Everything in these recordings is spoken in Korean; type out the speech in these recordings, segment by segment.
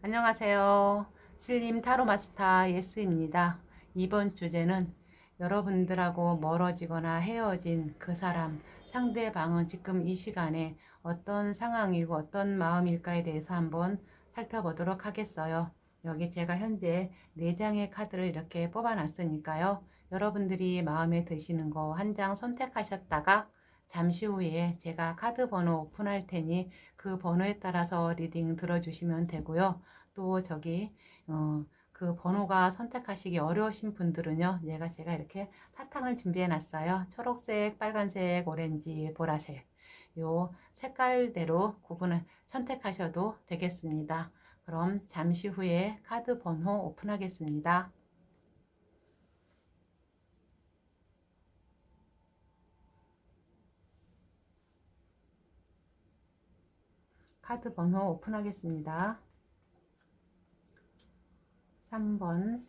안녕하세요. 슬림 타로 마스터 예스입니다. 이번 주제는 여러분들하고 멀어지거나 헤어진 그 사람, 상대방은 지금 이 시간에 어떤 상황이고 어떤 마음일까에 대해서 한번 살펴보도록 하겠어요. 여기 제가 현재 4장의 카드를 이렇게 뽑아 놨으니까요. 여러분들이 마음에 드시는 거 한 장 선택하셨다가 잠시 후에 제가 카드 번호 오픈할 테니 그 번호에 따라서 리딩 들어주시면 되고요. 또 저기 그 번호가 선택하시기 어려우신 분들은요, 제가 이렇게 사탕을 준비해 놨어요. 초록색, 빨간색, 오렌지, 보라색 요 색깔대로 구분을 선택하셔도 되겠습니다. 그럼 잠시 후에 카드 번호 오픈하겠습니다. 카드 번호 오픈하겠습니다. 3번,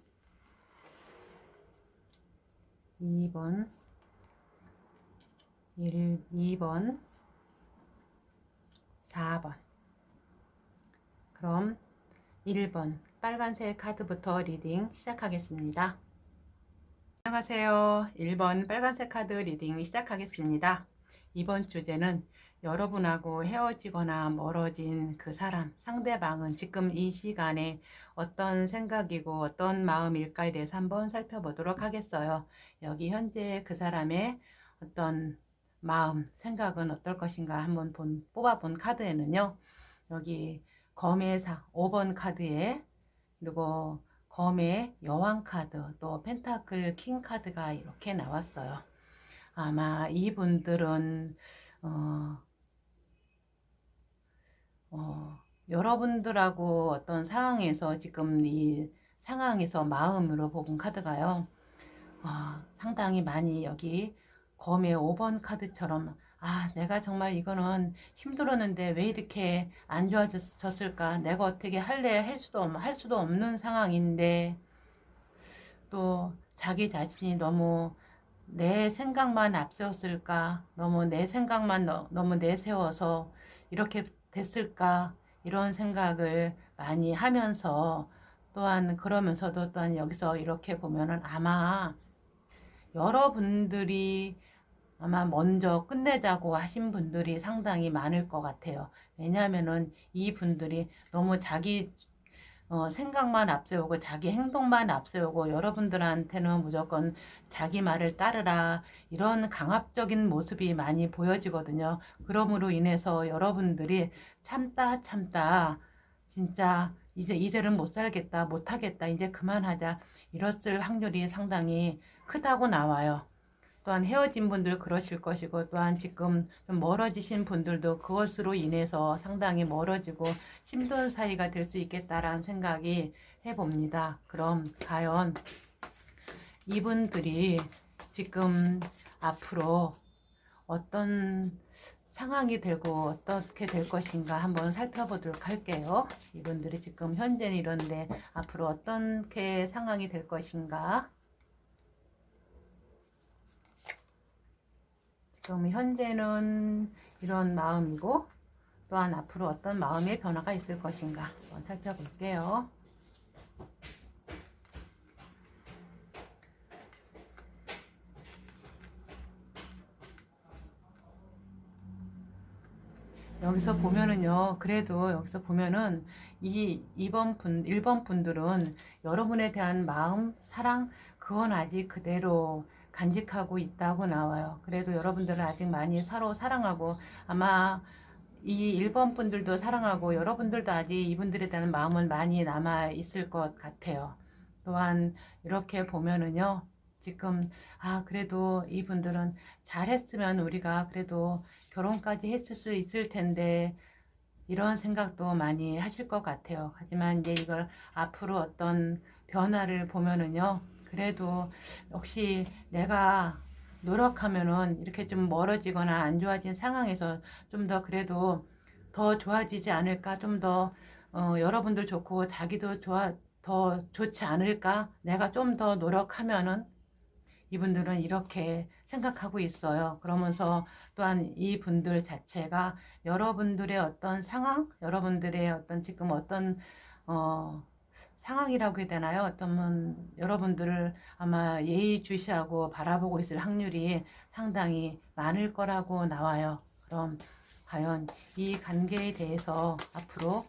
2번, 2번, 4번. 그럼 1번 빨간색 카드부터 리딩 시작하겠습니다. 안녕하세요. 1번 빨간색 카드 리딩 시작하겠습니다. 이번 주제는 여러분하고 헤어지거나 멀어진 그 사람, 상대방은 지금 이 시간에 어떤 생각이고 어떤 마음일까에 대해서 한번 살펴보도록 하겠어요. 여기 현재 그 사람의 어떤 마음, 생각은 어떨 것인가 한번 뽑아본 카드에는요. 여기 검의 5번 카드에 그리고 검의 여왕 카드, 또 펜타클 킹 카드가 이렇게 나왔어요. 아마 이분들은 여러분들하고 어떤 상황에서 지금 이 상황에서 마음으로 뽑은 카드가요. 상당히 많이 여기 검의 5번 카드처럼 내가 정말 이거는 힘들었는데 왜 이렇게 안 좋아졌을까? 내가 어떻게 할 수도 없는 상황인데 또 자기 자신이 너무 내 생각만 앞세웠을까? 너무 내 생각만 너무 내세워서 이렇게 됐을까? 이런 생각을 많이 하면서 또한 그러면서도 또한 여기서 이렇게 보면은 아마 여러분들이 아마 먼저 끝내자고 하신 분들이 상당히 많을 것 같아요. 왜냐하면은 이 분들이 너무 자기 생각만 앞세우고 자기 행동만 앞세우고 여러분들한테는 무조건 자기 말을 따르라 이런 강압적인 모습이 많이 보여지거든요. 그러므로 인해서 여러분들이 참다 진짜 이제는 못 살겠다 못하겠다 이제 그만하자 이랬을 확률이 상당히 크다고 나와요. 또한 헤어진 분들 그러실 것이고 또한 지금 좀 멀어지신 분들도 그것으로 인해서 상당히 멀어지고 힘든 사이가 될 수 있겠다라는 생각이 해봅니다. 그럼 과연 이분들이 지금 앞으로 어떤 상황이 되고 어떻게 될 것인가 한번 살펴보도록 할게요. 이분들이 지금 현재는 이런데 앞으로 어떻게 상황이 될 것인가. 지금 현재는 이런 마음이고 또한 앞으로 어떤 마음의 변화가 있을 것인가 한번 살펴볼게요. 여기서 보면은요, 그래도 여기서 보면은 1번 분들은 여러분에 대한 마음, 사랑, 그건 아직 그대로 간직하고 있다고 나와요. 그래도 여러분들은 아직 많이 서로 사랑하고 아마 이 1번 분들도 사랑하고 여러분들도 아직 이분들에 대한 마음은 많이 남아 있을 것 같아요. 또한 이렇게 보면은요, 지금 그래도 이분들은 잘했으면 우리가 그래도 결혼까지 했을 수 있을 텐데 이런 생각도 많이 하실 것 같아요. 하지만 이제 이걸 앞으로 어떤 변화를 보면은요, 그래도 역시 내가 노력하면은 이렇게 좀 멀어지거나 안 좋아진 상황에서 좀 더 그래도 더 좋아지지 않을까, 좀 더 여러분들 좋고 자기도 더 좋지 않을까, 내가 좀 더 노력하면은 이분들은 이렇게 생각하고 있어요. 그러면서 또한 이분들 자체가 여러분들의 어떤 상황, 여러분들의 어떤 지금 어떤 상황이라고 해야 되나요? 어떤 여러분들을 아마 예의주시하고 바라보고 있을 확률이 상당히 많을 거라고 나와요. 그럼 과연 이 관계에 대해서 앞으로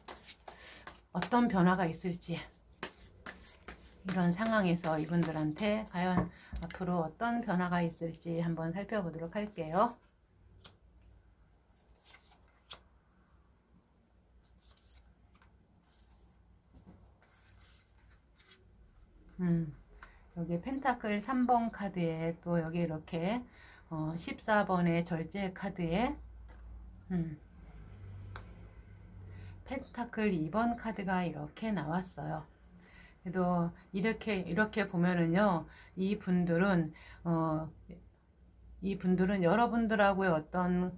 어떤 변화가 있을지, 이런 상황에서 이분들한테 과연 앞으로 어떤 변화가 있을지 한번 살펴보도록 할게요. 여기 펜타클 3번 카드에 또 여기 이렇게 14번의 절제 카드에 펜타클 2번 카드가 이렇게 나왔어요. 그래도 이렇게 보면은요, 이분들은 여러분들하고의 어떤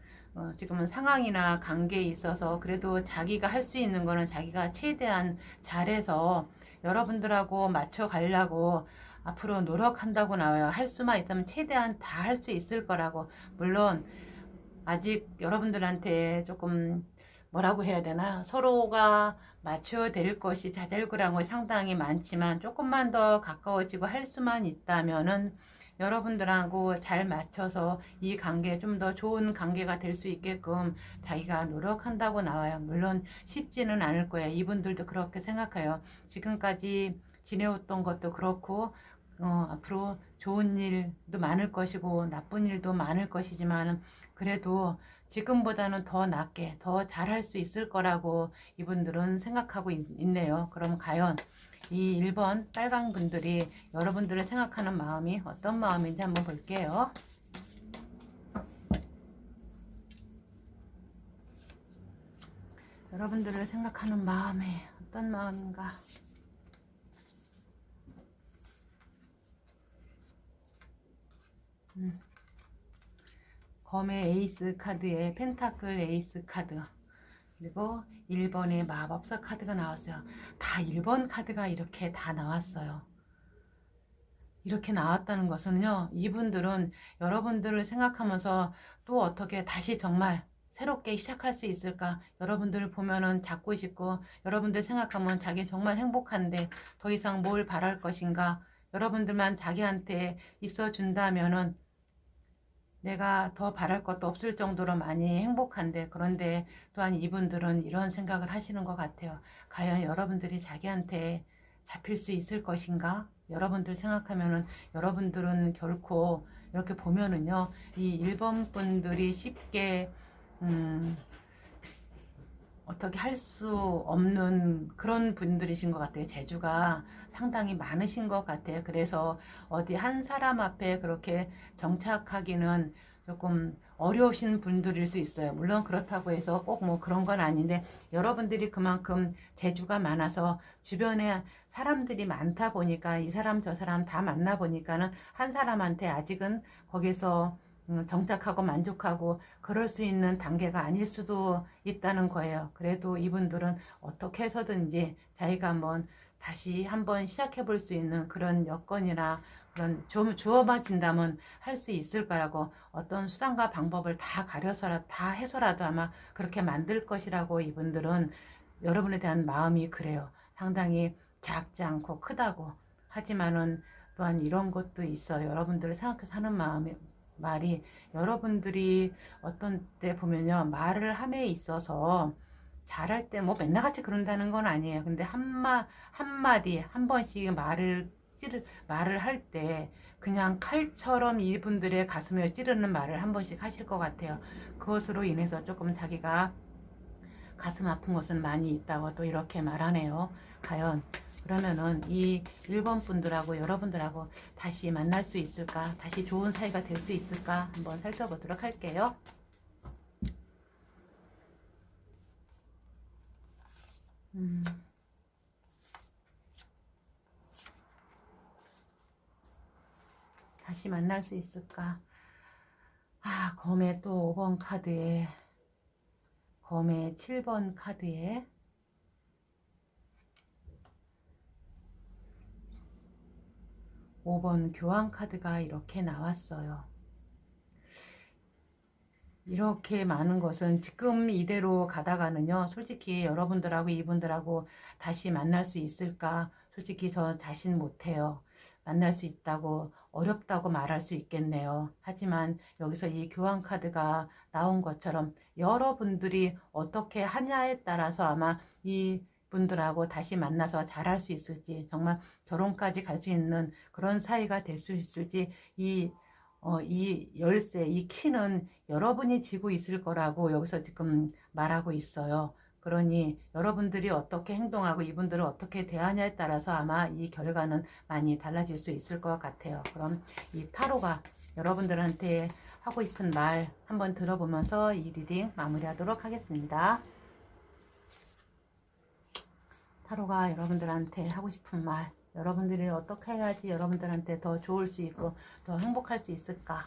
지금은 상황이나 관계에 있어서 그래도 자기가 할 수 있는 거는 자기가 최대한 잘해서 여러분들하고 맞춰 가려고 앞으로 노력한다고 나와요. 할 수만 있다면 최대한 다 할 수 있을 거라고. 물론 아직 여러분들한테 조금 뭐라고 해야 되나, 서로가 맞춰야 될 것이 자잘그런 것이 상당히 많지만 조금만 더 가까워지고 할 수만 있다면은 여러분들하고 잘 맞춰서 이 관계 좀 더 좋은 관계가 될 수 있게끔 자기가 노력한다고 나와요. 물론 쉽지는 않을 거예요. 이분들도 그렇게 생각해요. 지금까지 지내왔던 것도 그렇고 앞으로 좋은 일도 많을 것이고 나쁜 일도 많을 것이지만 그래도 지금보다는 더 낫게 더 잘할 수 있을 거라고 이분들은 생각하고 있네요. 그럼 과연 이 1번 빨강 분들이 여러분들을 생각하는 마음이 어떤 마음인지 한번 볼게요. 여러분들을 생각하는 마음이 어떤 마음인가? 검의 에이스 카드에 펜타클 에이스 카드, 그리고 1번의 마법사 카드가 나왔어요. 다 1번 카드가 이렇게 다 나왔어요. 이렇게 나왔다는 것은요, 이분들은 여러분들을 생각하면서 또 어떻게 다시 정말 새롭게 시작할 수 있을까? 여러분들 보면은 잡고 싶고, 여러분들 생각하면 자기 정말 행복한데 더 이상 뭘 바랄 것인가? 여러분들만 자기한테 있어 준다면은 내가 더 바랄 것도 없을 정도로 많이 행복한데, 그런데 또한 이분들은 이런 생각을 하시는 것 같아요. 과연 여러분들이 자기한테 잡힐 수 있을 것인가? 여러분들 생각하면은 여러분들은 결코 이렇게 보면은요, 이 1번 분들이 쉽게 어떻게 할 수 없는 그런 분들이신 것 같아요. 재주가 상당히 많으신 것 같아요. 그래서 어디 한 사람 앞에 그렇게 정착하기는 조금 어려우신 분들일 수 있어요. 물론 그렇다고 해서 꼭 뭐 그런 건 아닌데, 여러분들이 그만큼 재주가 많아서 주변에 사람들이 많다 보니까 이 사람 저 사람 다 만나 보니까는 한 사람한테 아직은 거기서 정착하고 만족하고 그럴 수 있는 단계가 아닐 수도 있다는 거예요. 그래도 이분들은 어떻게 해서든지 자기가 한번 다시 한번 시작해 볼 수 있는 그런 여건이나 그런 좀 주어만 진다면 할 수 있을 거라고, 어떤 수단과 방법을 다 가려서라도 다 해서라도 아마 그렇게 만들 것이라고 이분들은, 여러분에 대한 마음이 그래요. 상당히 작지 않고 크다고. 하지만은 또한 이런 것도 있어요. 여러분들을 생각해서 하는 말이, 여러분들이 어떤 때 보면요, 말을 함에 있어서 잘할 때 뭐 맨날 같이 그런다는 건 아니에요. 근데 한마디 한 번씩 말을 할 때 그냥 칼처럼 이분들의 가슴을 찌르는 말을 한 번씩 하실 것 같아요. 그것으로 인해서 조금 자기가 가슴 아픈 것은 많이 있다고 또 이렇게 말하네요. 과연 그러면은 이 1번 분들하고 여러분들하고 다시 만날 수 있을까? 다시 좋은 사이가 될 수 있을까? 한번 살펴보도록 할게요. 다시 만날 수 있을까? 검의 또 5번 카드에, 검의 7번 카드에 5번 교환 카드가 이렇게 나왔어요. 이렇게 많은 것은 지금 이대로 가다가는요, 솔직히 여러분들하고 이분들하고 다시 만날 수 있을까? 솔직히 저 자신 못해요. 만날 수 있다고, 어렵다고 말할 수 있겠네요. 하지만 여기서 이 교환 카드가 나온 것처럼 여러분들이 어떻게 하냐에 따라서 아마 이 분들하고 다시 만나서 잘할 수 있을지, 정말 결혼까지 갈 수 있는 그런 사이가 될 수 있을지, 이 열쇠, 이 키는 여러분이 쥐고 있을 거라고 여기서 지금 말하고 있어요. 그러니 여러분들이 어떻게 행동하고 이분들을 어떻게 대하냐에 따라서 아마 이 결과는 많이 달라질 수 있을 것 같아요. 그럼 이 타로가 여러분들한테 하고 싶은 말 한번 들어보면서 이 리딩 마무리하도록 하겠습니다. 타로가 여러분들한테 하고 싶은 말, 여러분들이 어떻게 해야지 여러분들한테 더 좋을 수 있고 더 행복할 수 있을까?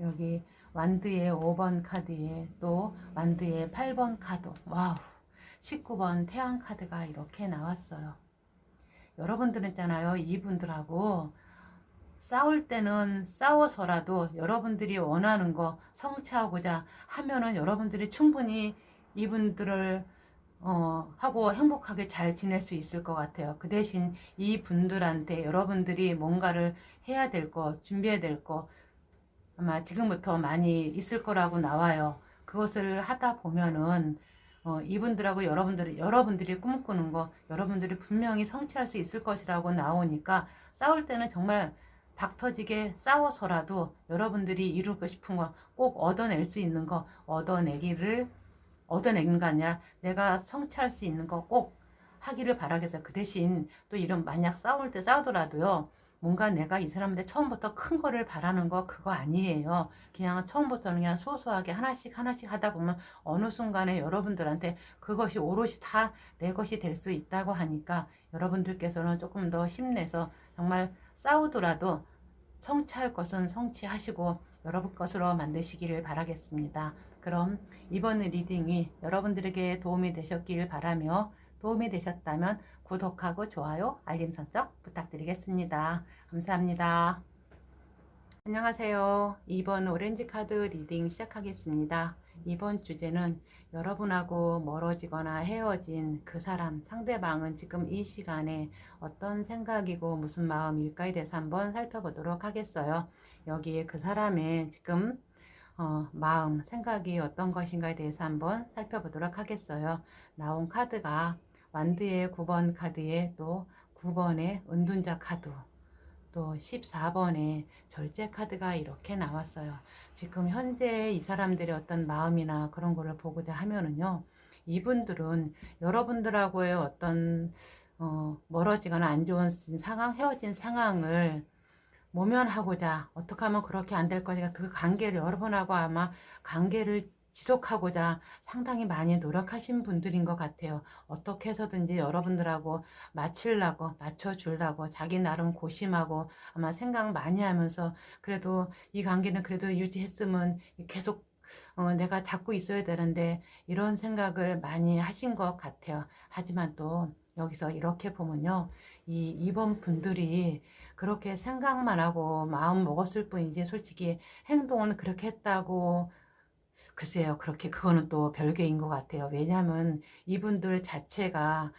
여기 완드의 5번 카드에 또 완드의 8번 카드, 와우, 19번 태양 카드가 이렇게 나왔어요. 여러분들은 있잖아요, 이분들하고 싸울 때는 싸워서라도 여러분들이 원하는 거 성취하고자 하면은 여러분들이 충분히 이분들을 하고 행복하게 잘 지낼 수 있을 것 같아요. 그 대신 이 분들한테 여러분들이 뭔가를 해야 될 거, 준비해야 될 거 아마 지금부터 많이 있을 거라고 나와요. 그것을 하다 보면은 이분들하고 여러분들이 꿈꾸는 거 여러분들이 분명히 성취할 수 있을 것이라고 나오니까 싸울 때는 정말 박터지게 싸워서라도 여러분들이 이루고 싶은 거 꼭 얻어낼 수 있는 거 얻어내는 거 아니라 내가 성취할 수 있는 거 꼭 하기를 바라겠어요. 그 대신 또 이런 만약 싸울 때 싸우더라도요. 뭔가 내가 이 사람한테 처음부터 큰 거를 바라는 거 그거 아니에요. 그냥 처음부터는 그냥 소소하게 하나씩 하나씩 하다 보면 어느 순간에 여러분들한테 그것이 오롯이 다 내 것이 될 수 있다고 하니까 여러분들께서는 조금 더 힘내서 정말 싸우더라도 성취할 것은 성취하시고 여러분 것으로 만드시기를 바라겠습니다. 그럼 이번 리딩이 여러분들에게 도움이 되셨길 바라며 도움이 되셨다면 구독하고 좋아요, 알림 설정 부탁드리겠습니다. 감사합니다. 안녕하세요. 이번 오렌지 카드 리딩 시작하겠습니다. 이번 주제는 여러분하고 멀어지거나 헤어진 그 사람, 상대방은 지금 이 시간에 어떤 생각이고 무슨 마음일까에 대해서 한번 살펴보도록 하겠어요. 여기에 그 사람의 지금 마음, 생각이 어떤 것인가에 대해서 한번 살펴보도록 하겠어요. 나온 카드가 완드의 9번 카드에 또 9번의 은둔자 카드, 또 14번의 절제 카드가 이렇게 나왔어요. 지금 현재 이 사람들의 어떤 마음이나 그런 거를 보고자 하면은요, 이분들은 여러분들하고의 어떤 멀어지거나 안 좋은 상황, 헤어진 상황을 모면하고자 어떻게 하면 그렇게 안 될 것인가, 그 관계를 여러분하고 아마 관계를 지속하고자 상당히 많이 노력하신 분들인 것 같아요. 어떻게 해서든지 여러분들하고 맞춰주려고 자기 나름 고심하고 아마 생각 많이 하면서 그래도 이 관계는 그래도 유지했으면 계속 내가 잡고 있어야 되는데 이런 생각을 많이 하신 것 같아요. 하지만 또 여기서 이렇게 보면요, 이 2번 분들이 그렇게 생각만 하고 마음 먹었을 뿐이지 솔직히 행동은 그렇게 했다고 글쎄요, 그렇게 그거는 또 별개인 것 같아요. 왜냐하면 이분들 자체가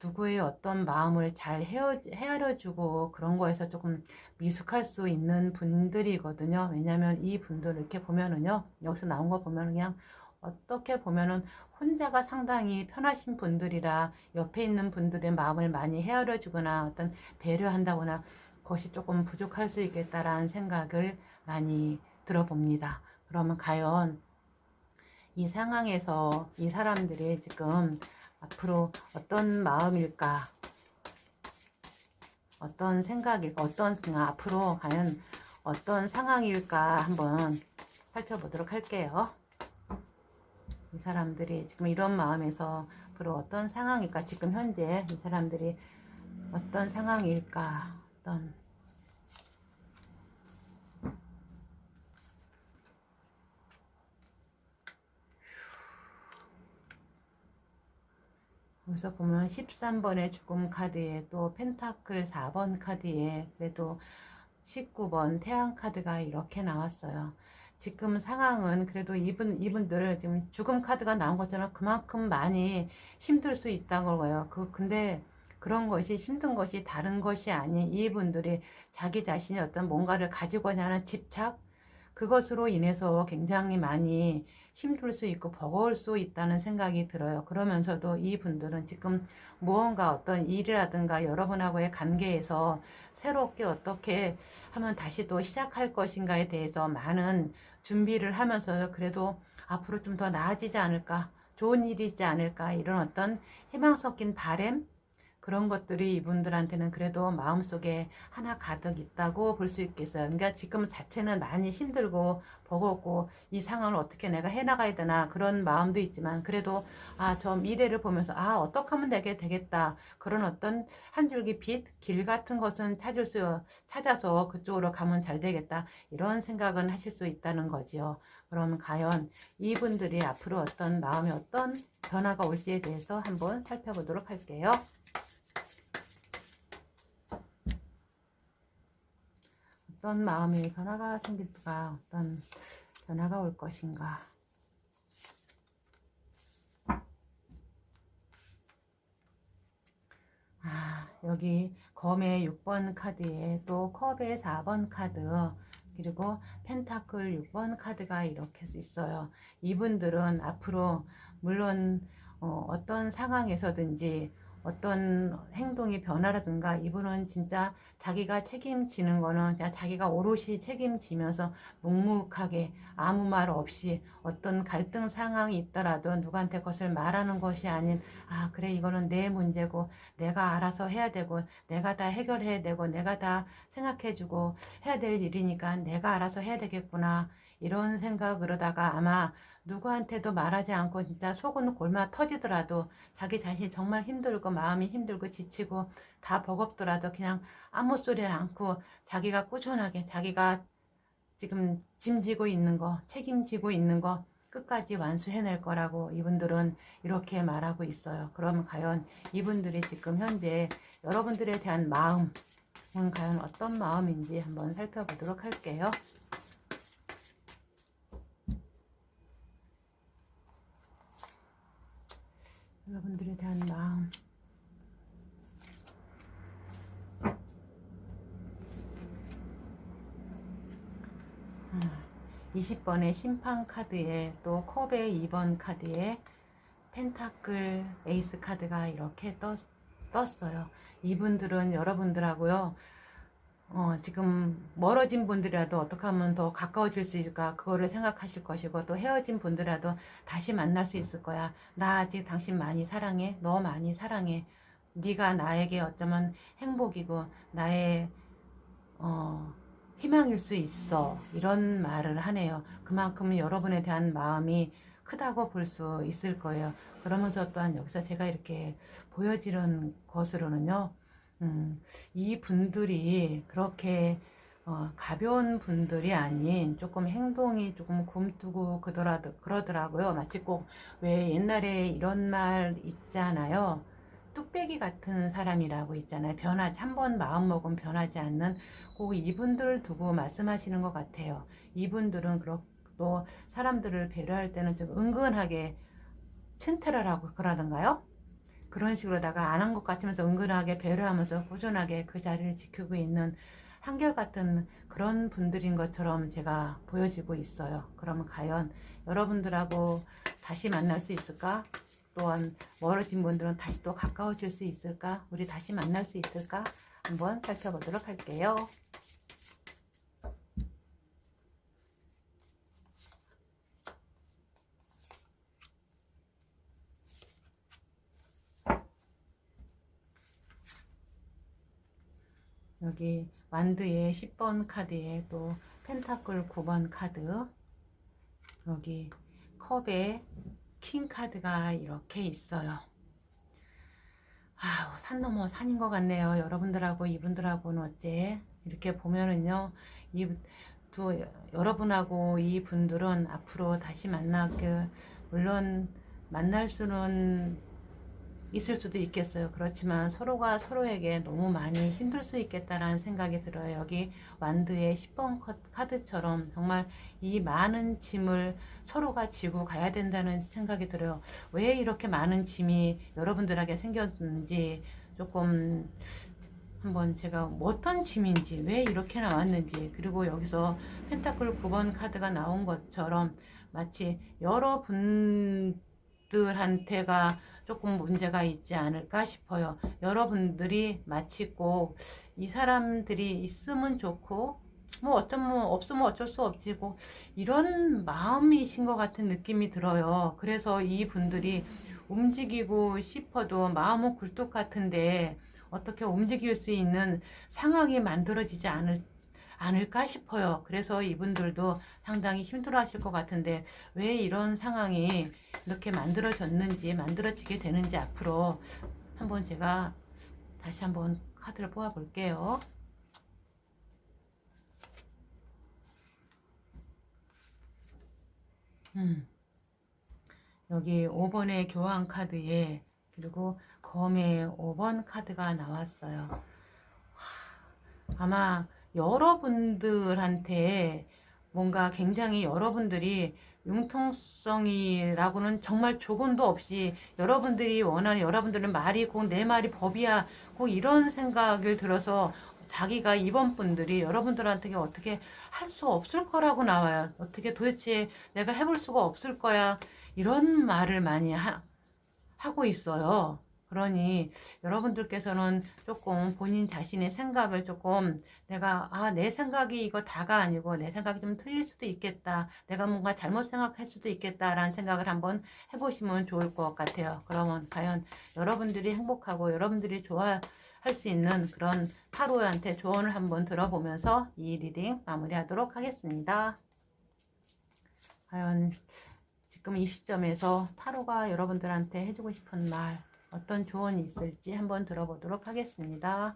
누구의 어떤 마음을 잘 헤아려주고 그런 거에서 조금 미숙할 수 있는 분들이거든요. 왜냐하면 이 분들 이렇게 보면은요, 여기서 나온 거 보면 그냥 어떻게 보면은 혼자가 상당히 편하신 분들이라 옆에 있는 분들의 마음을 많이 헤아려주거나 어떤 배려한다거나 그것이 조금 부족할 수 있겠다라는 생각을 많이 들어봅니다. 그러면 과연 이 상황에서 이 사람들이 지금 앞으로 어떤 마음일까, 어떤 생각일까, 앞으로 과연 어떤 상황일까 한번 살펴보도록 할게요. 이 사람들이 지금 이런 마음에서 앞으로 어떤 상황일까, 지금 현재 이 사람들이 어떤 상황일까, 여기서 보면 13번의 죽음 카드에 또 펜타클 4번 카드에 그래도 19번 태양 카드가 이렇게 나왔어요. 지금 상황은 그래도 이분들 지금 죽음 카드가 나온 것처럼 그만큼 많이 힘들 수 있다고 해요. 근데 그런 것이 힘든 것이 다른 것이 아닌 이분들이 자기 자신이 어떤 뭔가를 가지고자 하는 집착, 그것으로 인해서 굉장히 많이 힘들 수 있고 버거울 수 있다는 생각이 들어요. 그러면서도 이분들은 지금 무언가 어떤 일이라든가 여러분하고의 관계에서 새롭게 어떻게 하면 다시 또 시작할 것인가에 대해서 많은 준비를 하면서 그래도 앞으로 좀 더 나아지지 않을까, 좋은 일이 있지 않을까, 이런 어떤 희망 섞인 바램, 그런 것들이 이분들한테는 그래도 마음속에 하나 가득 있다고 볼 수 있겠어요. 그러니까 지금 자체는 많이 힘들고 버겁고 이 상황을 어떻게 내가 해나가야 되나 그런 마음도 있지만 그래도 저 미래를 보면서 어떻게 하면 되겠다. 그런 어떤 한 줄기 빛, 길 같은 것은 찾아서 그쪽으로 가면 잘 되겠다. 이런 생각은 하실 수 있다는 거지요. 그럼 과연 이분들이 앞으로 어떤 마음에 어떤 변화가 올지에 대해서 한번 살펴보도록 할게요. 어떤 마음의 변화가 생길까? 어떤 변화가 올 것인가? 여기 검의 6번 카드에 또 컵의 4번 카드, 그리고 펜타클 6번 카드가 이렇게 있어요. 이분들은 앞으로 물론 어떤 상황에서든지 어떤 행동이 변화라든가 이분은 진짜 자기가 책임지는 거는 그냥 자기가 오롯이 책임지면서 묵묵하게 아무 말 없이 어떤 갈등 상황이 있더라도 누구한테 그것을 말하는 것이 아닌 그래 이거는 내 문제고 내가 알아서 해야 되고 내가 다 해결해야 되고 내가 다 생각해주고 해야 될 일이니까 내가 알아서 해야 되겠구나 이런 생각으로다가 아마 누구한테도 말하지 않고 진짜 속은 골마 터지더라도 자기 자신이 정말 힘들고 마음이 힘들고 지치고 다 버겁더라도 그냥 아무 소리 않고 자기가 꾸준하게 자기가 지금 짐지고 있는 거 책임지고 있는 거 끝까지 완수해낼 거라고 이분들은 이렇게 말하고 있어요. 그러면 과연 이분들이 지금 현재 여러분들에 대한 마음은 과연 어떤 마음인지 한번 살펴보도록 할게요. 여러분들에 대한 마음. 20번의 심판 카드에 또 컵의 2번 카드에 펜타클 에이스 카드가 이렇게 떴어요. 이분들은 여러분들하고요. 지금 멀어진 분들이라도 어떻게 하면 더 가까워질 수 있을까 그거를 생각하실 것이고 또 헤어진 분들이라도 다시 만날 수 있을 거야. 나 아직 당신 많이 사랑해. 너 많이 사랑해. 네가 나에게 어쩌면 행복이고 나의 희망일 수 있어. 이런 말을 하네요. 그만큼 여러분에 대한 마음이 크다고 볼 수 있을 거예요. 그러면서 또한 여기서 제가 이렇게 보여지는 것으로는요. 이 분들이 그렇게 가벼운 분들이 아닌 조금 행동이 조금 굼뜨고 그러더라고요. 마치 꼭 왜 옛날에 이런 말 있잖아요. 뚝배기 같은 사람이라고 있잖아요. 한번 마음먹으면 변하지 않는 꼭 이분들 두고 말씀하시는 것 같아요. 이분들은 또 사람들을 배려할 때는 좀 은근하게 친퇴라라고 그러던가요? 그런 식으로다가 안 한 것 같으면서 은근하게 배려하면서 꾸준하게 그 자리를 지키고 있는 한결같은 그런 분들인 것처럼 제가 보여지고 있어요. 그러면 과연 여러분들하고 다시 만날 수 있을까? 또한 멀어진 분들은 다시 또 가까워질 수 있을까? 우리 다시 만날 수 있을까? 한번 살펴보도록 할게요. 여기 완드의 10번 카드에 또 펜타클 9번 카드, 여기 컵에 킹 카드가 이렇게 있어요. 산 넘어 산인 것 같네요. 여러분들하고 이분들하고는 어째 이렇게 보면은요, 여러분하고 이 분들은 앞으로 다시 물론 만날 수는 있을 수도 있겠어요. 그렇지만 서로가 서로에게 너무 많이 힘들 수 있겠다라는 생각이 들어요. 여기 완드의 10번 카드처럼 정말 이 많은 짐을 서로가 지고 가야 된다는 생각이 들어요. 왜 이렇게 많은 짐이 여러분들에게 생겼는지 조금 한번 제가 어떤 짐인지 왜 이렇게 나왔는지, 그리고 여기서 펜타클 9번 카드가 나온 것처럼 마치 여러분들한테가 조금 문제가 있지 않을까 싶어요. 여러분들이 마치 꼭 이 사람들이 있으면 좋고 뭐 어쩌면 없으면 어쩔 수 없지고 이런 마음이신 것 같은 느낌이 들어요. 그래서 이 분들이 움직이고 싶어도 마음은 굴뚝 같은데 어떻게 움직일 수 있는 상황이 만들어지지 않을까 싶어요. 그래서 이분들도 상당히 힘들어 하실 것 같은데 왜 이런 상황이 이렇게 만들어지게 되는지 앞으로 한번 제가 다시 한번 카드를 뽑아 볼게요. 여기 5번의 교환 카드에 그리고 검의 5번 카드가 나왔어요. 아마 여러분들한테 뭔가 굉장히 여러분들이 융통성이라고는 정말 조금도 없이 여러분들이 원하는, 여러분들은 말이 꼭 내 말이 법이야 꼭 이런 생각을 들어서 자기가 이번 분들이 여러분들한테 어떻게 할 수 없을 거라고 나와요. 어떻게 도대체 내가 해볼 수가 없을 거야 이런 말을 많이 하고 있어요. 그러니 여러분들께서는 조금 본인 자신의 생각을 조금 내가 내 생각이 이거 다가 아니고 내 생각이 좀 틀릴 수도 있겠다. 내가 뭔가 잘못 생각할 수도 있겠다라는 생각을 한번 해보시면 좋을 것 같아요. 그러면 과연 여러분들이 행복하고 여러분들이 좋아할 수 있는 그런 타로한테 조언을 한번 들어보면서 이 리딩 마무리하도록 하겠습니다. 과연 지금 이 시점에서 타로가 여러분들한테 해주고 싶은 말 어떤 조언이 있을지 한번 들어보도록 하겠습니다.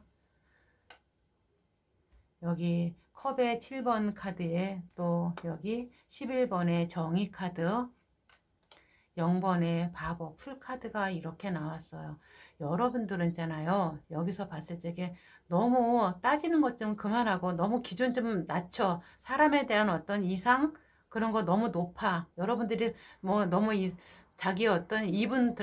여기 컵의 7번 카드에 또 여기 11번의 정의 카드, 0번의 바보 풀 카드가 이렇게 나왔어요. 여러분들은 있잖아요. 여기서 봤을 적에 너무 따지는 것 좀 그만하고 너무 기준 좀 낮춰. 사람에 대한 어떤 이상 그런 거 너무 높아. 여러분들이 뭐 너무 자기 어떤 이번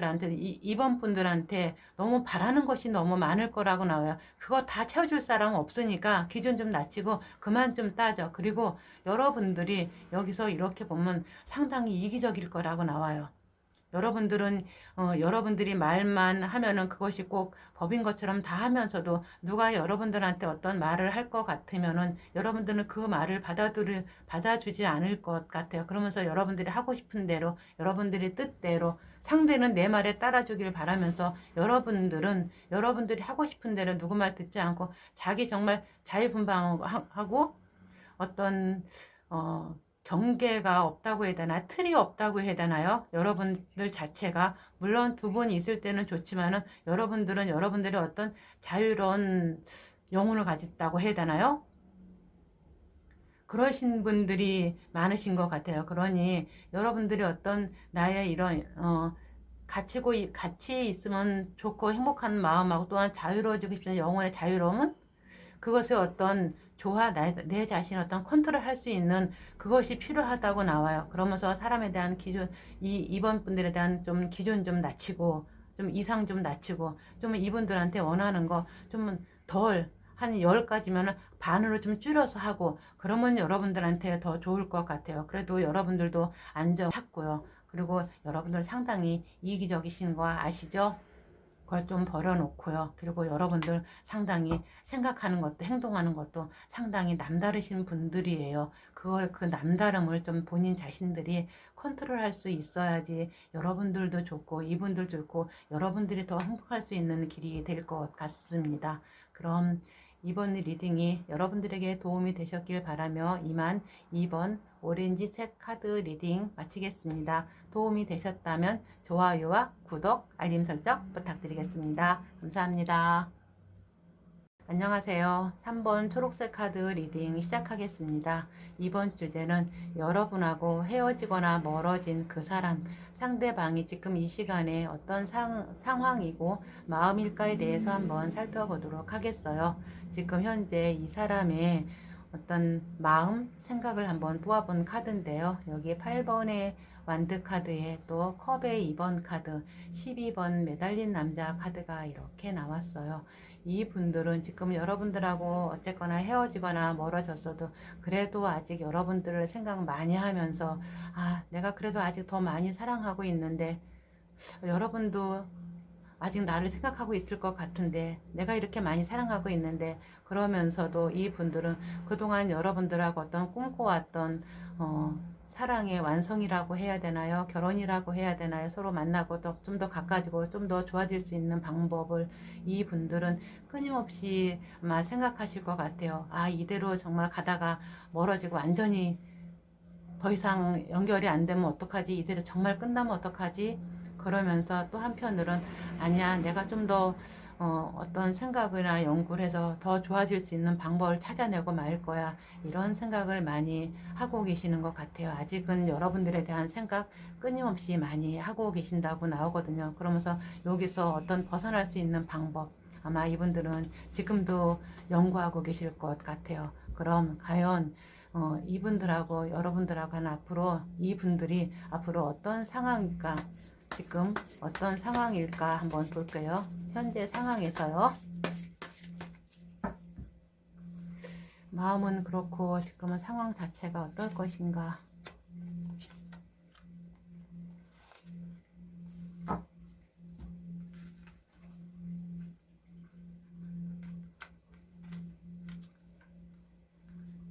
분들한테 너무 바라는 것이 너무 많을 거라고 나와요. 그거 다 채워줄 사람은 없으니까 기준 좀 낮추고 그만 좀 따져. 그리고 여러분들이 여기서 이렇게 보면 상당히 이기적일 거라고 나와요. 여러분들은 여러분들이 말만 하면은 그것이 꼭 법인 것처럼 다 하면서도 누가 여러분들한테 어떤 말을 할 것 같으면은 여러분들은 그 말을 받아주지 않을 것 같아요. 그러면서 여러분들이 하고 싶은 대로 여러분들이 뜻대로 상대는 내 말에 따라주길 바라면서 여러분들은 여러분들이 하고 싶은 대로 누구 말 듣지 않고 자기 정말 자유분방하고 어떤 경계가 없다고 해야 되나, 틀이 없다고 해야 되나요? 여러분들 자체가 물론 두 분이 있을 때는 좋지만은 여러분들은 여러분들의 어떤 자유로운 영혼을 가졌다고 해야 되나요? 그러신 분들이 많으신 것 같아요. 그러니 여러분들이 어떤 나의 이런 같이 있으면 좋고 행복한 마음하고 또한 자유로워지고 싶은 영혼의 자유로움은 그것의 어떤 내 자신 어떤 컨트롤 할 수 있는 그것이 필요하다고 나와요. 그러면서 사람에 대한 기준, 이번 분들에 대한 좀 기준 좀 낮추고, 좀 이상 좀 낮추고, 좀 이분들한테 원하는 거 좀 한 10가지면 반으로 좀 줄여서 하고, 그러면 여러분들한테 더 좋을 것 같아요. 그래도 여러분들도 안정 찾고요. 그리고 여러분들 상당히 이기적이신 거 아시죠? 그걸 좀 버려놓고요. 그리고 여러분들 상당히 생각하는 것도 행동하는 것도 상당히 남다르신 분들이에요. 그 남다름을 좀 본인 자신들이 컨트롤할 수 있어야지 여러분들도 좋고 이분들 좋고 여러분들이 더 행복할 수 있는 길이 될 것 같습니다. 그럼 이번 리딩이 여러분들에게 도움이 되셨길 바라며 이만 2번 오렌지색 카드 리딩 마치겠습니다. 도움이 되셨다면 좋아요와 구독, 알림 설정 부탁드리겠습니다. 감사합니다. 안녕하세요. 3번 초록색 카드 리딩 시작하겠습니다. 이번 주제는 여러분하고 헤어지거나 멀어진 그 사람, 상대방이 지금 이 시간에 어떤 상황이고 마음일까에 대해서 한번 살펴보도록 하겠어요. 지금 현재 이 사람의 어떤 마음, 생각을 한번 뽑아본 카드인데요. 여기 8번의 완드 카드에 또 컵의 2번 카드, 12번 매달린 남자 카드가 이렇게 나왔어요. 이 분들은 지금 여러분들하고 어쨌거나 헤어지거나 멀어졌어도 그래도 아직 여러분들을 생각 많이 하면서 내가 그래도 아직 더 많이 사랑하고 있는데 여러분도 아직 나를 생각하고 있을 것 같은데 내가 이렇게 많이 사랑하고 있는데 그러면서도 이 분들은 그동안 여러분들하고 어떤 꿈꿔왔던 사랑의 완성이라고 해야 되나요? 결혼이라고 해야 되나요? 서로 만나고 좀 더 가까워지고 좀 더 좋아질 수 있는 방법을 이 분들은 끊임없이 아마 생각하실 것 같아요. 이대로 정말 가다가 멀어지고 완전히 더 이상 연결이 안 되면 어떡하지? 이대로 정말 끝나면 어떡하지? 그러면서 또 한편으론 아니야, 내가 좀 더 어떤 생각이나 연구를 해서 더 좋아질 수 있는 방법을 찾아내고 말 거야. 이런 생각을 많이 하고 계시는 것 같아요. 아직은 여러분들에 대한 생각 끊임없이 많이 하고 계신다고 나오거든요. 그러면서 여기서 어떤 벗어날 수 있는 방법 아마 이분들은 지금도 연구하고 계실 것 같아요. 그럼 과연 이분들하고 여러분들하고는 앞으로 이분들이 앞으로 어떤 상황일까? 지금 어떤 상황일까 한번 볼게요. 현재 상황에서요. 마음은 그렇고 지금은 상황 자체가 어떨 것인가?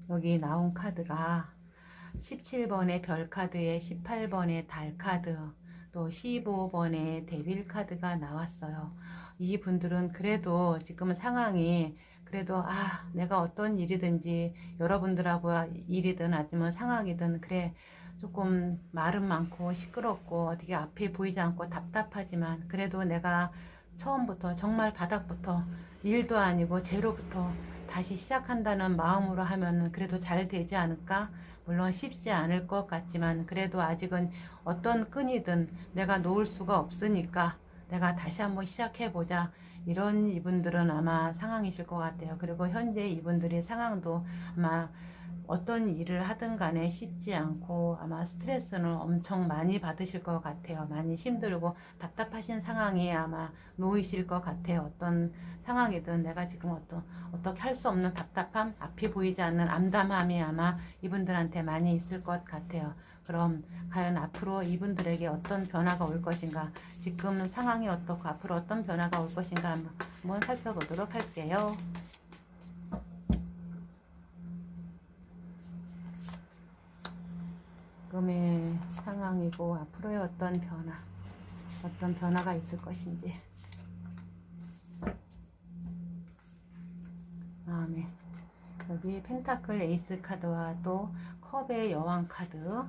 여기 나온 카드가 17번의 별 카드에 18번의 달 카드 또 15번의 데빌 카드가 나왔어요. 이 분들은 그래도 지금 상황이 그래도 내가 어떤 일이든지 여러분들하고 일이든 아니면 상황이든 그래 조금 말은 많고 시끄럽고 어떻게 앞이 보이지 않고 답답하지만 그래도 내가 처음부터 정말 바닥부터 일도 아니고 제로부터 다시 시작한다는 마음으로 하면 그래도 잘 되지 않을까? 물론 쉽지 않을 것 같지만 그래도 아직은 어떤 끈이든 내가 놓을 수가 없으니까 내가 다시 한번 시작해보자. 이런 이분들은 아마 상황이실 것 같아요. 그리고 현재 이분들의 상황도 아마 어떤 일을 하든 간에 쉽지 않고 아마 스트레스는 엄청 많이 받으실 것 같아요. 많이 힘들고 답답하신 상황에 아마 놓이실 것 같아요. 어떤 상황이든 내가 지금 어떻게 할 수 없는 답답함, 앞이 보이지 않는 암담함이 아마 이분들한테 많이 있을 것 같아요. 그럼 과연 앞으로 이분들에게 어떤 변화가 올 것인가? 지금 상황이 어떻고 앞으로 어떤 변화가 올 것인가 한번 살펴보도록 할게요. 지금의 상황이고 앞으로의 어떤 변화가 있을 것인지. 다음에 여기 펜타클 에이스 카드와 또 컵의 여왕 카드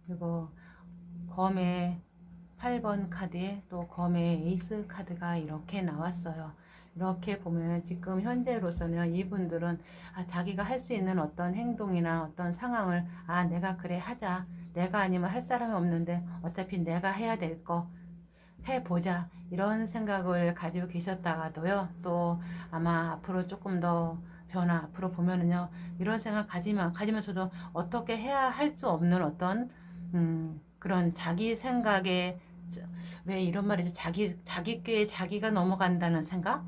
그리고 검의 8번 카드에 또 검의 에이스 카드가 이렇게 나왔어요. 이렇게 보면 지금 현재로서는 이분들은 자기가 할 수 있는 어떤 행동이나 어떤 상황을 내가 그래 하자. 내가 아니면 할 사람이 없는데 어차피 내가 해야 될 거 해보자. 이런 생각을 가지고 계셨다가도요. 또 아마 앞으로 조금 더 변화 앞으로 보면은요. 이런 생각 가지면서도 어떻게 해야 할 수 없는 어떤 그런 자기 생각에 왜 이런 말이지 자기 꾀에 자기가 넘어간다는 생각?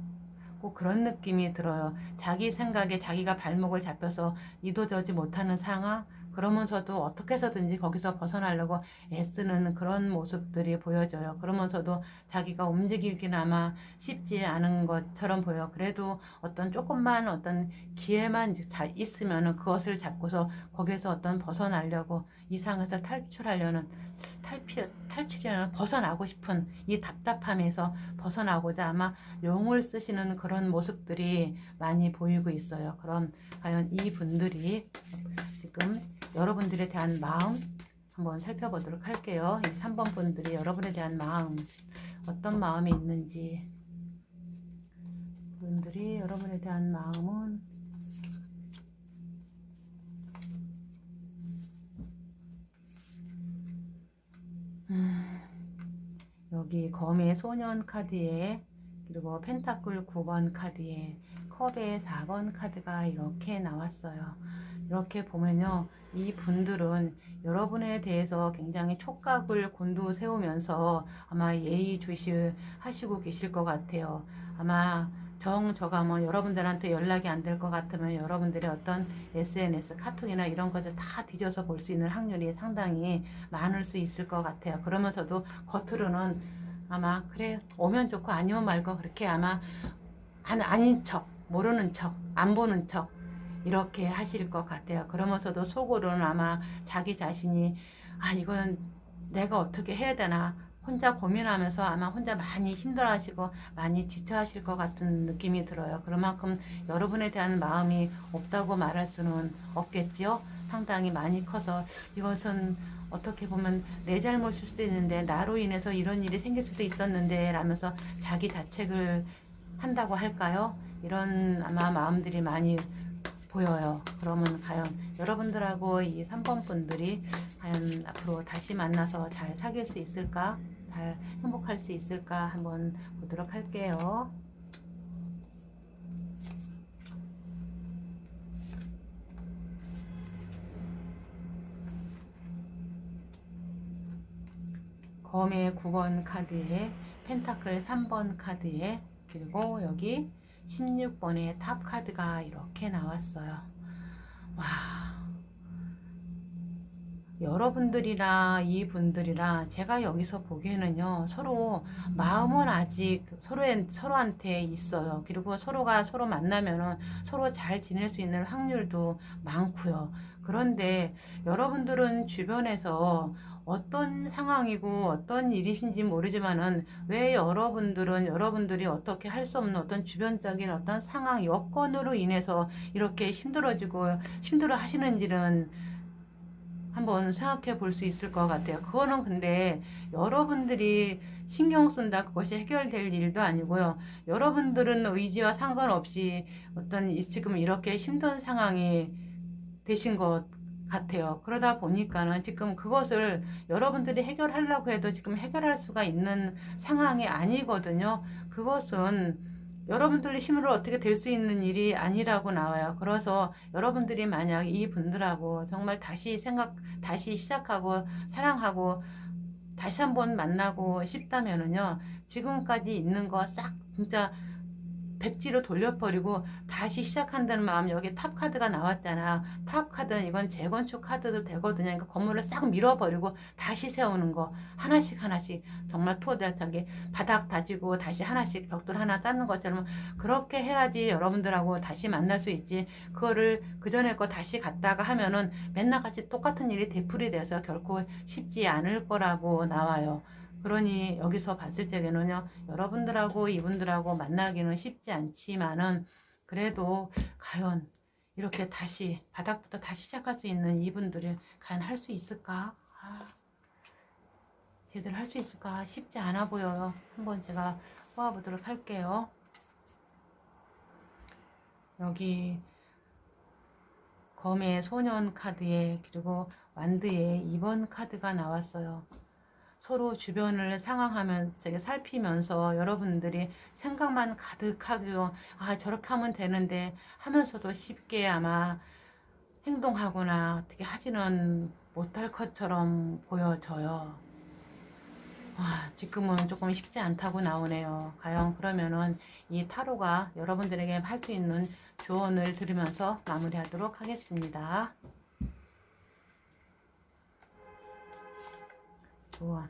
꼭 그런 느낌이 들어요. 자기 생각에 자기가 발목을 잡혀서 이도저지 못하는 상황? 그러면서도 어떻게 해서든지 거기서 벗어나려고 애쓰는 그런 모습들이 보여져요. 그러면서도 자기가 움직이기는 아마 쉽지 않은 것처럼 보여요. 그래도 어떤 조금만 어떤 기회만 있으면 그것을 잡고서 거기서 어떤 벗어나려고 이 상황에서 탈출이라는 벗어나고 싶은 이 답답함에서 벗어나고자 아마 용을 쓰시는 그런 모습들이 많이 보이고 있어요. 그럼 과연 이 분들이 지금 여러분들에 대한 마음 한번 살펴보도록 할게요. 이 3번 분들이 여러분에 대한 마음 어떤 마음이 있는지 분들이 여러분에 대한 마음은 음, 여기 검의 소년 카드에 그리고 펜타클 9번 카드에 컵의 4번 카드가 이렇게 나왔어요. 이렇게 보면요, 이 분들은 여러분에 대해서 굉장히 촉각을 곤두세우면서 아마 예의주시 하시고 계실 것 같아요. 아마 저가 여러분들한테 연락이 안 될 것 같으면 여러분들의 어떤 SNS, 카톡이나 이런 것을 다 뒤져서 볼 수 있는 확률이 상당히 많을 수 있을 것 같아요. 그러면서도 겉으로는 아마 그래 오면 좋고 아니면 말고 그렇게 아마 아닌 척, 모르는 척, 안 보는 척 이렇게 하실 것 같아요. 그러면서도 속으로는 아마 자기 자신이 이거는 내가 어떻게 해야 되나 혼자 고민하면서 아마 혼자 많이 힘들어하시고 많이 지쳐하실 것 같은 느낌이 들어요. 그만큼 여러분에 대한 마음이 없다고 말할 수는 없겠지요. 상당히 많이 커서 이것은 어떻게 보면 내 잘못일 수도 있는데 나로 인해서 이런 일이 생길 수도 있었는데 라면서 자기 자책을 한다고 할까요? 이런 아마 마음들이 많이 보여요. 그러면 과연 여러분들하고 이 3번 분들이 과연 앞으로 다시 만나서 잘 사귈 수 있을까? 잘 행복할 수 있을까? 한번 보도록 할게요. 검의 9번 카드에 펜타클 3번 카드에 그리고 여기 16번의 탑 카드가 이렇게 나왔어요. 와, 여러분들이랑 이분들이랑 제가 여기서 보기에는요, 서로 마음은 아직 서로한테 있어요. 그리고 서로가 서로 만나면은 서로 잘 지낼 수 있는 확률도 많고요. 그런데 여러분들은 주변에서 어떤 상황이고 어떤 일이신지 모르지만은 왜 여러분들이 어떻게 할 수 없는 어떤 주변적인 어떤 상황, 여건으로 인해서 이렇게 힘들어 하시는지는 한번 생각해 볼 수 있을 것 같아요. 그거는 근데 여러분들이 신경 쓴다 그것이 해결될 일도 아니고요. 여러분들은 의지와 상관없이 지금 이렇게 힘든 상황이 되신 것 같아요. 그러다 보니까는 지금 그것을 여러분들이 해결하려고 해도 지금 해결할 수가 있는 상황이 아니거든요. 그것은 여러분들의 힘으로 어떻게 될 수 있는 일이 아니라고 나와요. 그래서 여러분들이 만약 이 분들하고 정말 다시 시작하고 사랑하고 다시 한번 만나고 싶다면은요, 지금까지 있는 거 싹 진짜 백지로 돌려버리고 다시 시작한다는 마음. 여기 탑 카드가 나왔잖아. 탑 카드는 이건 재건축 카드도 되거든요. 그러니까 건물을 싹 밀어버리고 다시 세우는 거 하나씩 정말 토대하게 바닥 다지고 다시 하나씩 벽돌 하나 쌓는 것처럼 그렇게 해야지 여러분들하고 다시 만날 수 있지. 그거를 그 전에 거 다시 갔다가 하면은 맨날 같이 똑같은 일이 되풀이 돼서 결코 쉽지 않을 거라고 나와요. 그러니 여기서 봤을 적에는요, 여러분들하고 이분들하고 만나기는 쉽지 않지만은 그래도 과연 이렇게 바닥부터 다시 시작할 수 있는 이분들이 과연 할 수 있을까? 제대로 할 수 있을까? 쉽지 않아 보여요. 한번 제가 뽑아보도록 할게요. 여기 검의 소년 카드에 그리고 완드의 2번 카드가 나왔어요. 서로 주변을 살피면서 여러분들이 생각만 가득하고 저렇게 하면 되는데 하면서도 쉽게 아마 행동하거나 어떻게 하지는 못할 것처럼 보여져요. 지금은 조금 쉽지 않다고 나오네요. 과연 그러면은 이 타로가 여러분들에게 할 수 있는 조언을 들으면서 마무리하도록 하겠습니다. 조언.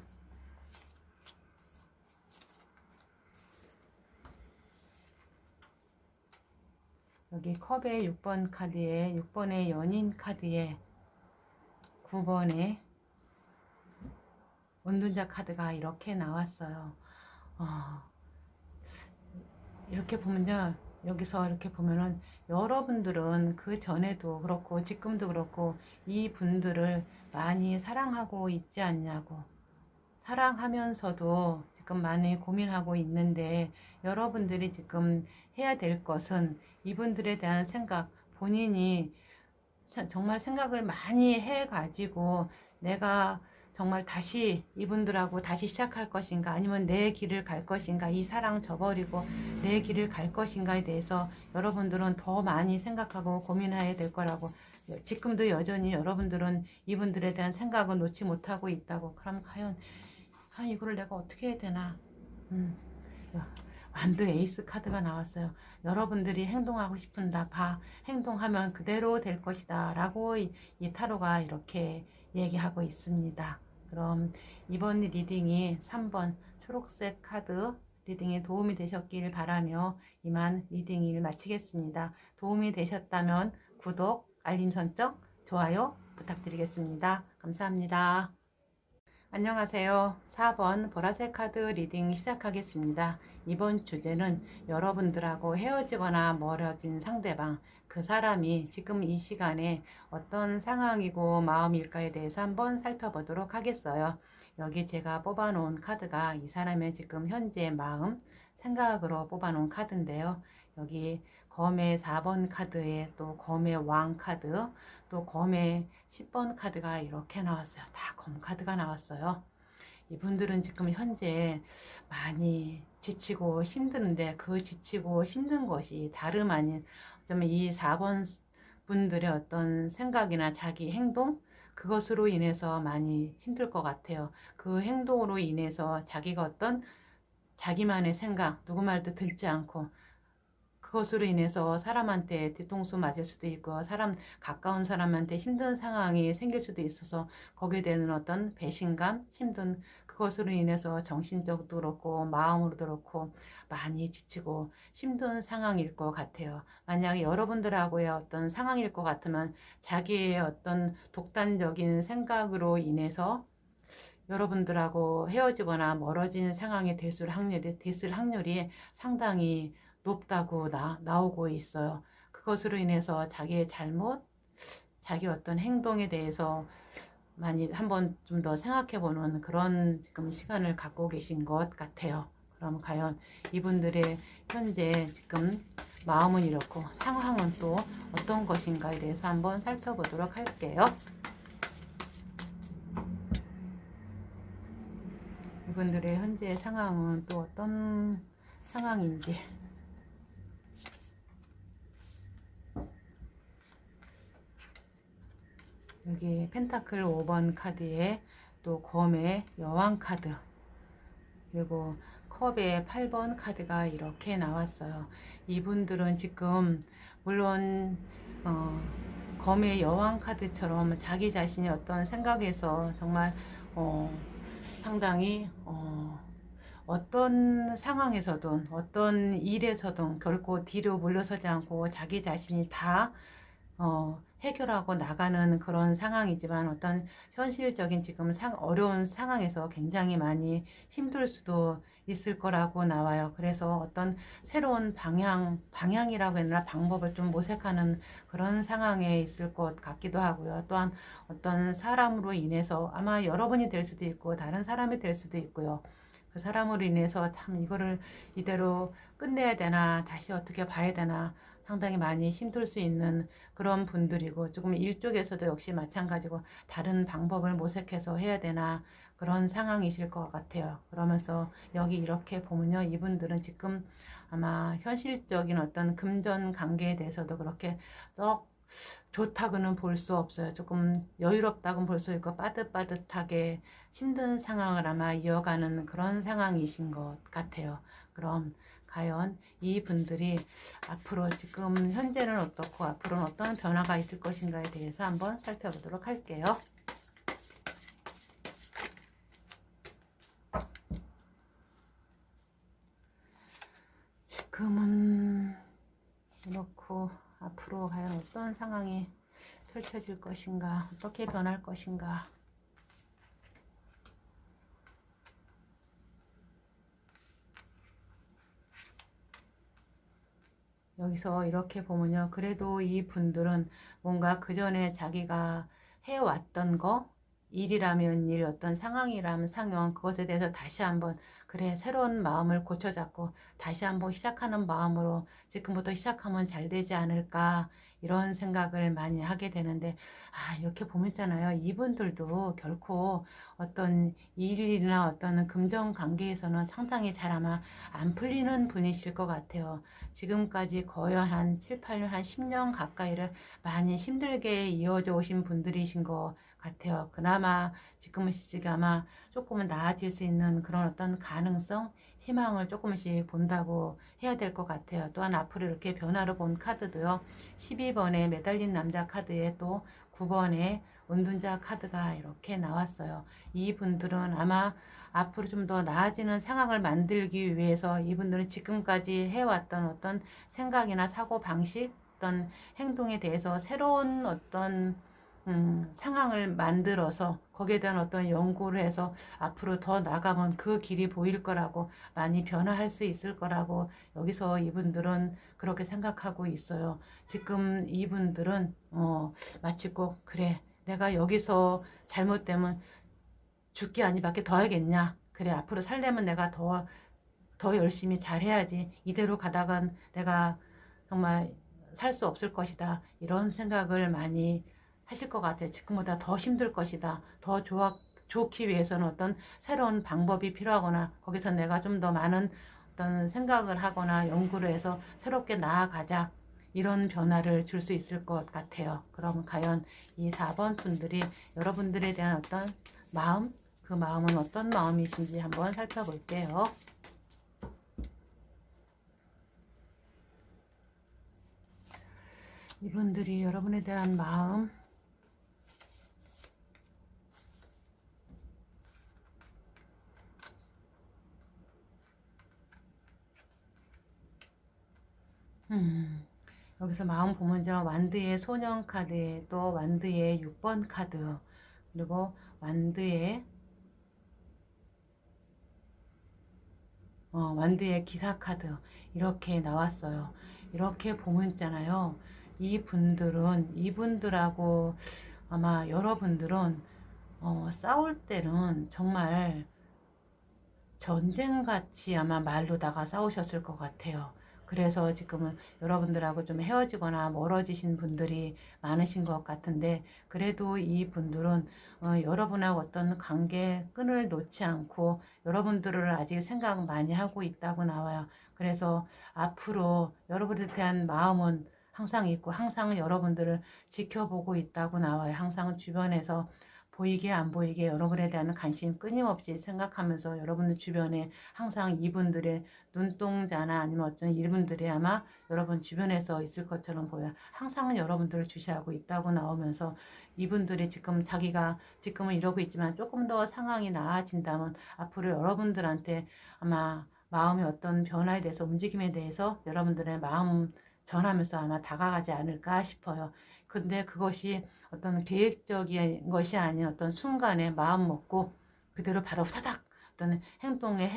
여기 컵의 6번 카드에 6번의 연인 카드에 9번의 은둔자 카드가 이렇게 나왔어요. 이렇게 보면요, 여기서 이렇게 보면은 여러분들은 그 전에도 그렇고 지금도 그렇고 이 분들을 많이 사랑하고 있지 않냐고, 사랑하면서도 지금 많이 고민하고 있는데 여러분들이 지금 해야 될 것은 이분들에 대한 생각, 본인이 정말 생각을 많이 해가지고 내가 정말 다시 이분들하고 다시 시작할 것인가, 아니면 내 길을 갈 것인가, 이 사랑 저버리고 내 길을 갈 것인가에 대해서 여러분들은 더 많이 생각하고 고민해야 될 거라고. 지금도 여전히 여러분들은 이분들에 대한 생각을 놓지 못하고 있다고. 그럼 과연 이거를 내가 어떻게 해야 되나. 완드 에이스 카드가 나왔어요. 여러분들이 행동하고 싶은다. 행동하면 그대로 될 것이다 라고 이 타로가 이렇게 얘기하고 있습니다. 그럼 이번 리딩이 3번 초록색 카드 리딩에 도움이 되셨길 바라며 이만 리딩을 마치겠습니다. 도움이 되셨다면 구독, 알림 설정, 좋아요 부탁드리겠습니다. 감사합니다. 안녕하세요. 4번 보라색 카드 리딩 시작하겠습니다. 이번 주제는 여러분들하고 헤어지거나 멀어진 상대방, 그 사람이 지금 이 시간에 어떤 상황이고 마음일까에 대해서 한번 살펴보도록 하겠어요. 여기 제가 뽑아놓은 카드가 이 사람의 지금 현재 마음, 생각으로 뽑아놓은 카드인데요. 여기 검의 4번 카드에 또 검의 왕 카드, 또 검의 10번 카드가 이렇게 나왔어요. 다 검 카드가 나왔어요. 이분들은 지금 현재 많이 지치고 힘드는데, 그 지치고 힘든 것이 다름 아닌 어쩌면 이 4번 분들의 어떤 생각이나 자기 행동, 그것으로 인해서 많이 힘들 것 같아요. 그 행동으로 인해서 자기가 어떤 자기만의 생각, 누구 말도 듣지 않고, 그것으로 인해서 사람한테 뒤통수 맞을 수도 있고, 가까운 사람한테 힘든 상황이 생길 수도 있어서 거기에 대한 어떤 배신감, 힘든, 그것으로 인해서 정신적으로도 그렇고 마음으로도 그렇고 많이 지치고 힘든 상황일 것 같아요. 만약에 여러분들하고의 어떤 상황일 것 같으면 자기의 어떤 독단적인 생각으로 인해서 여러분들하고 헤어지거나 멀어진 상황이 됐을 확률이 상당히 높다고 나오고 있어요. 그것으로 인해서 자기의 잘못, 자기 어떤 행동에 대해서 많이 한번 좀 더 생각해보는 그런 지금 시간을 갖고 계신 것 같아요. 그럼 과연 이분들의 현재 지금 마음은 이렇고 상황은 또 어떤 것인가에 대해서 한번 살펴보도록 할게요. 이분들의 현재 상황은 또 어떤 상황인지. 여기 펜타클 5번 카드에 또 검의 여왕 카드, 그리고 컵의 8번 카드가 이렇게 나왔어요. 이분들은 지금 물론 검의 여왕 카드처럼 자기 자신이 어떤 생각에서 정말 상당히 어떤 상황에서든 어떤 일에서든 결코 뒤로 물러서지 않고 자기 자신이 다 해결하고 나가는 그런 상황이지만, 어떤 현실적인 지금 어려운 상황에서 굉장히 많이 힘들 수도 있을 거라고 나와요. 그래서 어떤 새로운 방향이라고 했나, 방법을 좀 모색하는 그런 상황에 있을 것 같기도 하고요. 또한 어떤 사람으로 인해서 아마 여러분이 될 수도 있고 다른 사람이 될 수도 있고요. 그 사람으로 인해서 참 이거를 이대로 끝내야 되나, 다시 어떻게 봐야 되나 상당히 많이 힘들 수 있는 그런 분들이고, 조금 일 쪽에서도 역시 마찬가지고 다른 방법을 모색해서 해야 되나 그런 상황이실 것 같아요. 그러면서 여기 이렇게 보면요, 이분들은 지금 아마 현실적인 어떤 금전 관계에 대해서도 그렇게 썩 좋다고는 볼 수 없어요. 조금 여유롭다고는 볼 수 있고 빠듯빠듯하게 힘든 상황을 아마 이어가는 그런 상황이신 것 같아요. 그럼 과연 이 분들이 앞으로 지금 현재는 어떻고 앞으로는 어떤 변화가 있을 것인가에 대해서 한번 살펴보도록 할게요. 지금은 이렇고 앞으로 과연 어떤 상황이 펼쳐질 것인가, 어떻게 변할 것인가. 여기서 이렇게 보면요, 그래도 이 분들은 뭔가 그 전에 자기가 해왔던 거, 일이라면 일, 어떤 상황이라면 상황, 그것에 대해서 다시 한번 그래 새로운 마음을 고쳐잡고 다시 한번 시작하는 마음으로 지금부터 시작하면 잘 되지 않을까, 이런 생각을 많이 하게 되는데, 이렇게 보면 있잖아요. 이분들도 결코 어떤 일이나 어떤 금전 관계에서는 상당히 잘 아마 안 풀리는 분이실 것 같아요. 지금까지 거의 한 7, 8년, 한 10년 가까이를 많이 힘들게 이어져 오신 분들이신 것 같아요. 그나마 지금은 아마 조금은 나아질 수 있는 그런 어떤 가능성, 희망을 조금씩 본다고 해야 될 것 같아요. 또한 앞으로 이렇게 변화를 본 카드도요. 12번에 매달린 남자 카드에 또 9번에 은둔자 카드가 이렇게 나왔어요. 이분들은 아마 앞으로 좀 더 나아지는 상황을 만들기 위해서 이분들은 지금까지 해왔던 어떤 생각이나 사고 방식, 어떤 행동에 대해서 새로운 어떤 상황을 만들어서 거기에 대한 어떤 연구를 해서 앞으로 더 나가면 그 길이 보일 거라고, 많이 변화할 수 있을 거라고 여기서 이분들은 그렇게 생각하고 있어요. 지금 이분들은 마치 꼭 그래, 내가 여기서 잘못되면 죽기 아니밖에 더 하겠냐, 그래 앞으로 살려면 내가 더 열심히 잘해야지, 이대로 가다간 내가 정말 살 수 없을 것이다, 이런 생각을 많이 하실 것 같아요. 지금보다 더 힘들 것이다, 더 좋기 위해서는 어떤 새로운 방법이 필요하거나 거기서 내가 좀 더 많은 어떤 생각을 하거나 연구를 해서 새롭게 나아가자, 이런 변화를 줄 수 있을 것 같아요. 그럼 과연 이 4번 분들이 여러분들에 대한 어떤 마음, 그 마음은 어떤 마음이신지 한번 살펴볼게요. 이분들이 여러분에 대한 마음, 여기서 마음 보면 저 완드의 소년 카드에 또 완드의 6번 카드, 그리고 완드의 기사 카드 이렇게 나왔어요. 이렇게 보면 있잖아요. 이분들하고 아마 여러분들은 싸울 때는 정말 전쟁같이 아마 말로다가 싸우셨을 것 같아요. 그래서 지금은 여러분들하고 좀 헤어지거나 멀어지신 분들이 많으신 것 같은데, 그래도 이 분들은 여러분하고 어떤 관계 끈을 놓지 않고 여러분들을 아직 생각 많이 하고 있다고 나와요. 그래서 앞으로 여러분에 대한 마음은 항상 있고 항상 여러분들을 지켜보고 있다고 나와요. 항상 주변에서 보이게 안 보이게 여러분에 대한 관심 끊임없이 생각하면서 여러분들 주변에 항상 이분들의 눈동자나 아니면 어떤 이분들이 아마 여러분 주변에서 있을 것처럼 보여요. 항상 여러분들을 주시하고 있다고 나오면서 이분들이 자기가 지금은 이러고 있지만 조금 더 상황이 나아진다면 앞으로 여러분들한테 아마 마음의 어떤 변화에 대해서, 움직임에 대해서 여러분들의 마음 전하면서 아마 다가가지 않을까 싶어요. 근데 그것이 어떤 계획적인 것이 아닌 어떤 순간에 마음 먹고 그대로 바로 후다닥 어떤 행동에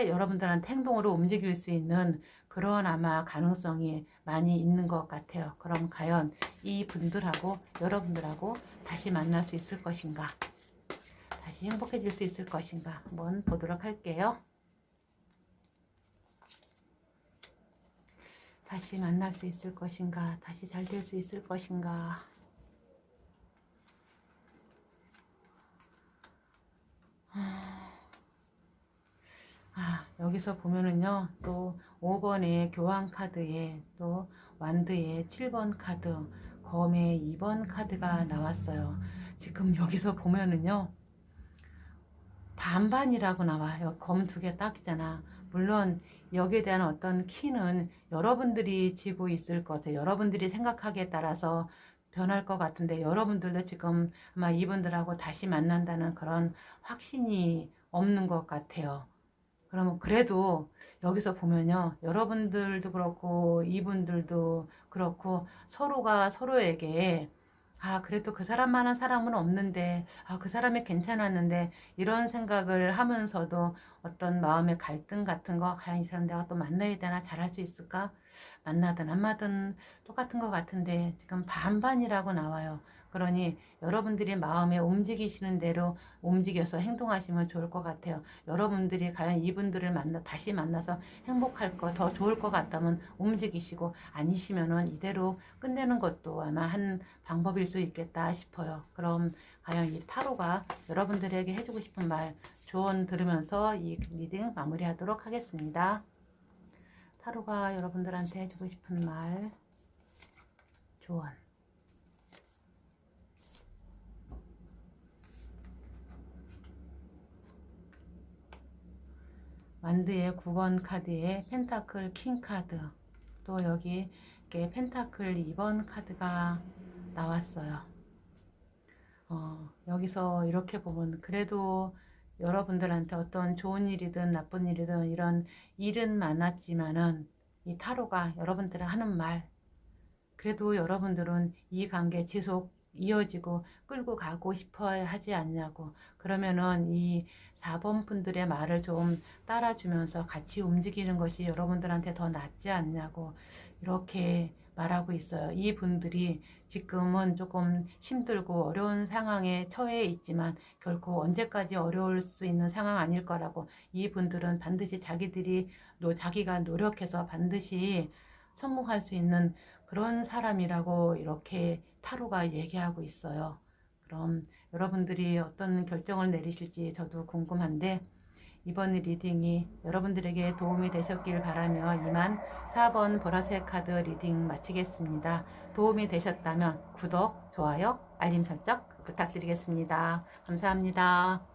여러분들한테 행동으로 움직일 수 있는 그런 아마 가능성이 많이 있는 것 같아요. 그럼 과연 이 분들하고 여러분들하고 다시 만날 수 있을 것인가? 다시 행복해질 수 있을 것인가? 한번 보도록 할게요. 다시 만날 수 있을 것인가? 다시 잘 될 수 있을 것인가? 여기서 보면은요, 또 5번의 교환 카드에 또 완드의 7번 카드, 검의 2번 카드가 나왔어요. 지금 여기서 보면은요, 반반이라고 나와요. 검 2개 딱이잖아. 물론 여기에 대한 어떤 키는 여러분들이 지고 있을 것 같아요. 여러분들이 생각하기에 따라서 변할 것 같은데, 여러분들도 지금 아마 이분들하고 다시 만난다는 그런 확신이 없는 것 같아요. 그러면 그래도 여기서 보면요, 여러분들도 그렇고 이분들도 그렇고 서로가 서로에게 그래도 그 사람만한 사람은 없는데, 그 사람이 괜찮았는데, 이런 생각을 하면서도 어떤 마음의 갈등 같은 거, 과연 이 사람 내가 또 만나야 되나, 잘할 수 있을까? 만나든 안 만나든 똑같은 것 같은데, 지금 반반이라고 나와요. 그러니 여러분들이 마음에 움직이시는 대로 움직여서 행동하시면 좋을 것 같아요. 여러분들이 과연 이분들을 다시 만나서 행복할 거, 더 좋을 것 같다면 움직이시고, 아니시면은 이대로 끝내는 것도 아마 한 방법일 수 있겠다 싶어요. 그럼 과연 이 타로가 여러분들에게 해주고 싶은 말, 조언 들으면서 이 리딩 마무리하도록 하겠습니다. 타로가 여러분들한테 해주고 싶은 말, 조언. 완드의 9번 카드에 펜타클 킹 카드, 또 여기 이렇게 펜타클 2번 카드가 나왔어요. 여기서 이렇게 보면 그래도 여러분들한테 어떤 좋은 일이든 나쁜 일이든 이런 일은 많았지만은 이 타로가 여러분들이 하는 말, 그래도 여러분들은 이 관계 지속 이어지고 끌고 가고 싶어 하지 않냐고. 그러면은 이 4번 분들의 말을 좀 따라주면서 같이 움직이는 것이 여러분들한테 더 낫지 않냐고 이렇게 말하고 있어요. 이 분들이 지금은 조금 힘들고 어려운 상황에 처해 있지만 결코 언제까지 어려울 수 있는 상황 아닐 거라고. 이 분들은 반드시 자기가 노력해서 반드시 성공할 수 있는 그런 사람이라고 이렇게 타로가 얘기하고 있어요. 그럼 여러분들이 어떤 결정을 내리실지 저도 궁금한데, 이번 리딩이 여러분들에게 도움이 되셨길 바라며 이만 4번 보라색 카드 리딩 마치겠습니다. 도움이 되셨다면 구독, 좋아요, 알림 설정 부탁드리겠습니다. 감사합니다.